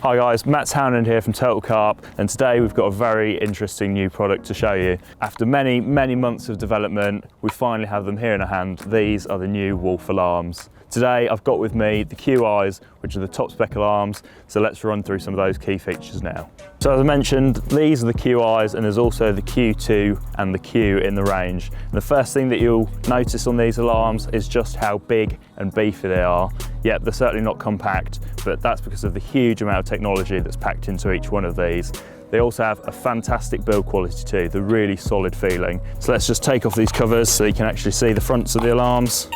Hi guys, Matt Townend here from Untitled Carp, and today we've got a very interesting new product to show you. After many months of development, we finally have them here in our hand. These are the new Wolf alarms. Today I've got with me the QIs, which are the top spec alarms, so let's run through some of those key features now. So as I mentioned, these are the QIs, and there's also the Q2 and the Q in the range. And the first thing that you'll notice on these alarms is just how big and beefy they are. Yep, they're certainly not compact, but that's because of the huge amount of technology that's packed into each one of these. They also have a fantastic build quality too, the really solid feeling. So let's just take off these covers so you can actually see the fronts of the alarms.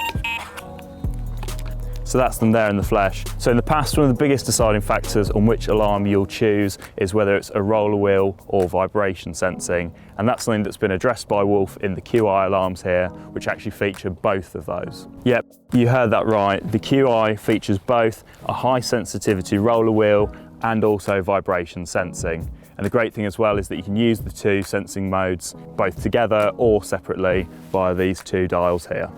So that's them there in the flesh. So in the past, one of the biggest deciding factors on which alarm you'll choose is whether it's a roller wheel or vibration sensing. And that's something that's been addressed by Wolf in the QI alarms here, which actually feature both of those. Yep, you heard that right. The QI features both a high sensitivity roller wheel and also vibration sensing. And the great thing as well is that you can use the two sensing modes both together or separately via these two dials here.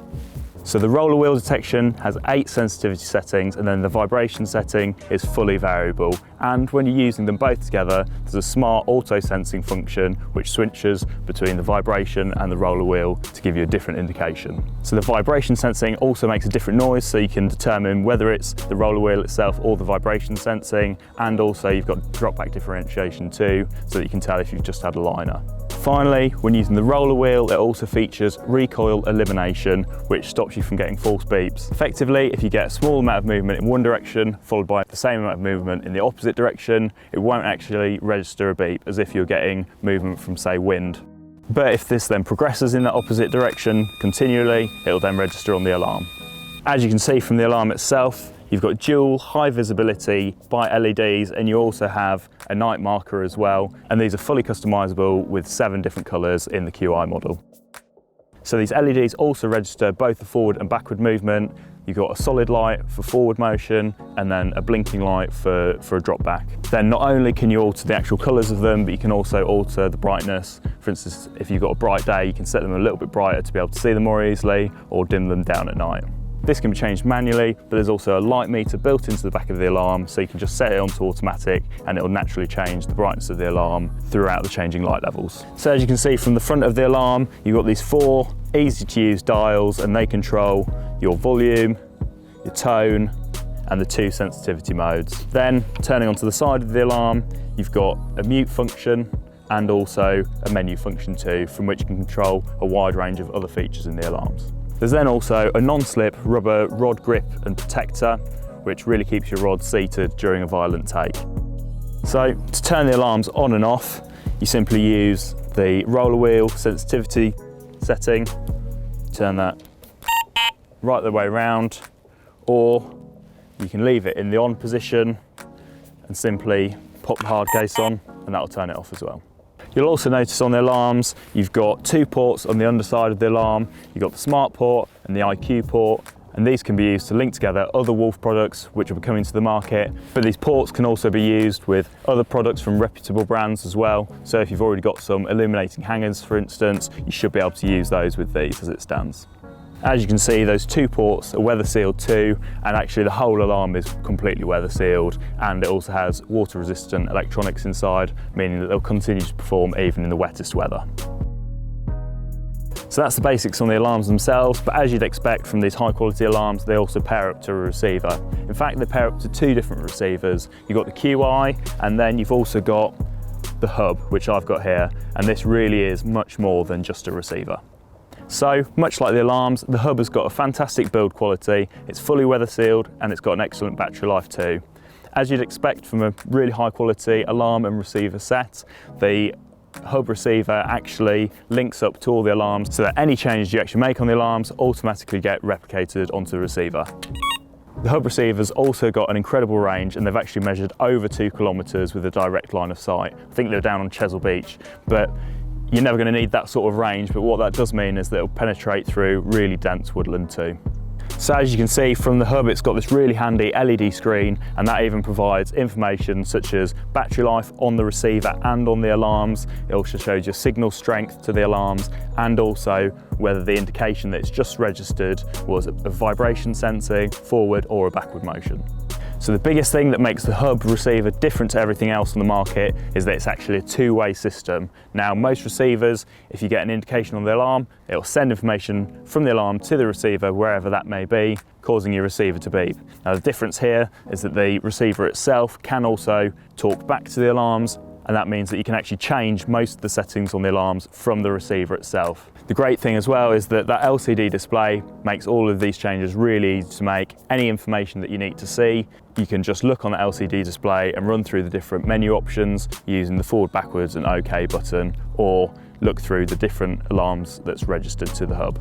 So the roller wheel detection has 8 sensitivity settings, and then the vibration setting is fully variable. And when you're using them both together, there's a smart auto sensing function which switches between the vibration and the roller wheel to give you a different indication. So the vibration sensing also makes a different noise, so you can determine whether it's the roller wheel itself or the vibration sensing, and also you've got drop back differentiation too, so that you can tell if you've just had a liner. Finally, when using the roller wheel, it also features Recoil Elimination, which stops you from getting false beeps. Effectively, if you get a small amount of movement in one direction, followed by the same amount of movement in the opposite direction, it won't actually register a beep, as if you're getting movement from, say, wind. But if this then progresses in that opposite direction continually, it'll then register on the alarm. As you can see from the alarm itself, you've got dual high visibility by LEDs, and you also have a night marker as well. And these are fully customizable with 7 different colors in the QI model. So these LEDs also register both the forward and backward movement. You've got a solid light for forward motion and then a blinking light for a drop back. Then not only can you alter the actual colors of them, but you can also alter the brightness. For instance, if you've got a bright day, you can set them a little bit brighter to be able to see them more easily, or dim them down at night. This can be changed manually, but there's also a light meter built into the back of the alarm, so you can just set it onto automatic and it will naturally change the brightness of the alarm throughout the changing light levels. So as you can see from the front of the alarm, you've got these 4 easy to use dials, and they control your volume, your tone, and the 2 sensitivity modes. Then turning onto the side of the alarm, you've got a mute function and also a menu function too, from which you can control a wide range of other features in the alarms. There's then also a non-slip rubber rod grip and protector, which really keeps your rod seated during a violent take. So to turn the alarms on and off, you simply use the roller wheel sensitivity setting, turn that right the way around, or you can leave it in the on position and simply pop the hard case on, and that'll turn it off as well. You'll also notice on the alarms, you've got 2 ports on the underside of the alarm. You've got the smart port and the IQ port, and these can be used to link together other Wolf products which will be coming to the market. But these ports can also be used with other products from reputable brands as well. So if you've already got some illuminating hangers, for instance, you should be able to use those with these as it stands. As you can see, those 2 ports are weather sealed too, and actually the whole alarm is completely weather sealed, and it also has water resistant electronics inside, meaning that they'll continue to perform even in the wettest weather. So that's the basics on the alarms themselves, but as you'd expect from these high quality alarms, they also pair up to a receiver. In fact, they pair up to 2 different receivers. You've got the QI, and then you've also got the hub, which I've got here, and this really is much more than just a receiver. So, much like the alarms, the hub has got a fantastic build quality, it's fully weather sealed, and it's got an excellent battery life too. As you'd expect from a really high quality alarm and receiver set, the hub receiver actually links up to all the alarms so that any changes you actually make on the alarms automatically get replicated onto the receiver. The hub receiver's also got an incredible range, and they've actually measured over 2 kilometres with a direct line of sight. I think they're down on Chesil Beach, but you're never going to need that sort of range, but what that does mean is that it'll penetrate through really dense woodland too. So as you can see from the hub, it's got this really handy LED screen, and that even provides information such as battery life on the receiver and on the alarms. It also shows your signal strength to the alarms, and also whether the indication that it's just registered was a vibration sensing, forward or a backward motion. So the biggest thing that makes the Hubb receiver different to everything else on the market is that it's actually a two-way system. Now, most receivers, if you get an indication on the alarm, it'll send information from the alarm to the receiver, wherever that may be, causing your receiver to beep. Now, the difference here is that the receiver itself can also talk back to the alarms, and that means that you can actually change most of the settings on the alarms from the receiver itself. The great thing as well is that that LCD display makes all of these changes really easy to make. Any information that you need to see, you can just look on the LCD display and run through the different menu options using the forward, backwards and OK button, or look through the different alarms that's registered to the Hubb.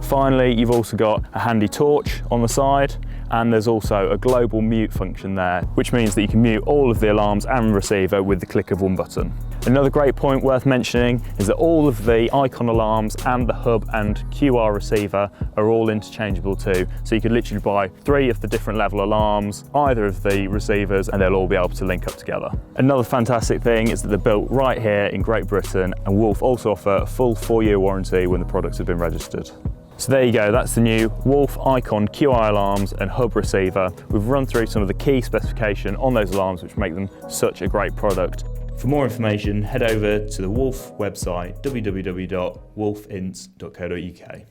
Finally, you've also got a handy torch on the side, and there's also a global mute function there, which means that you can mute all of the alarms and receiver with the click of one button. Another great point worth mentioning is that all of the ICON alarms and the Hubb and QR receiver are all interchangeable too. So you could literally buy 3 of the different level alarms, either of the receivers, and they'll all be able to link up together. Another fantastic thing is that they're built right here in Great Britain, and Wolf also offer a full 4-year warranty when the products have been registered. So there you go, that's the new Wolf ICON QI alarms and Hubb receiver. We've run through some of the key specification on those alarms which make them such a great product. For more information, head over to the Wolf website, www.wolfint.co.uk.